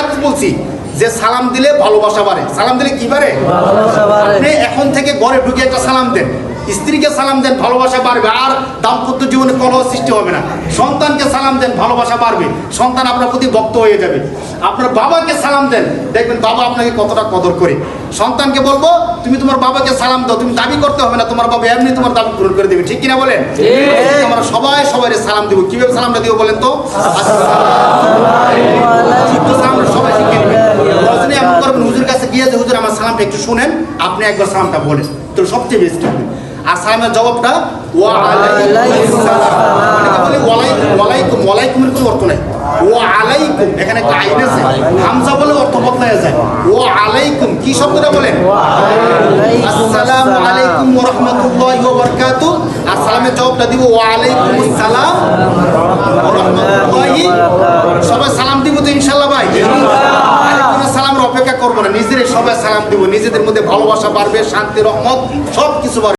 হাদিস বলছি যে সালাম দিলে ভালোবাসা বাড়ে। সালাম দিলে কি বাড়ে? আপনি এখন থেকে ঘরে ঢুকে একটা সালাম দেন, স্ত্রীকে সালাম দেন, ভালোবাসা বাড়বে, আর দাম্পত্য জীবনে কলহ সৃষ্টি হবে না। সন্তানকে সালাম দেন, ভালোবাসা বাড়বে, সন্তান আপনার প্রতি ভক্ত হয়ে যাবে। আপনার বাবাকে সালাম দেন, দেখবেন বাবা আপনাকে কতটা কদর করে। সন্তানকে বলবো তুমি তোমার বাবাকে সালাম দাও, তুমি দাবি করতে হবে না, তোমার বাবা এমনি তোমার দাবি পূরণ করে দেবে, ঠিক কিনা বলেন? আমরা সবাই সবাই সালাম দিব। কিভাবে সালামটা দিব বলেন তো? আমরা সবাই শিখে নেবেন। এমন করবেন হুজুর কাছে গিয়ে যে হুজুর আমার সালামটা একটু শুনেন, আপনি একবার সালামটা বলেন, তো সবচেয়ে বেস্ট হবে। আর সালামের জবাবটা ওয়া আলাইকুম সালাম। অনেকে বলে ওয়ালাইকুম, ওয়ালাইকুমের কোনো অর্থ নাই। ওয়া আলাইকুম এখানে একটা আইন আছে, হামজা বলে অর্থ বদলায় যায়। ওয়া আলাইকুম কি শব্দটা বলেন? আসসালামু আলাইকুম ওয়া রাহমাতুল্লাহি ওয়া বারাকাতুহু। আর সালামের জবাবটা দিব ওয়া আলাইকুমুস সালাম ওয়া রাহমাতুল্লাহি। সবাই সালাম দিব তো ইনশাআল্লাহ ভাই? সালামের অপেক্ষা করবো না, নিজেরাই সবাই সালাম দিব। নিজেদের মধ্যে ভালোবাসা বাড়বে, শান্তি রহমত সব কিছু বাড়বে।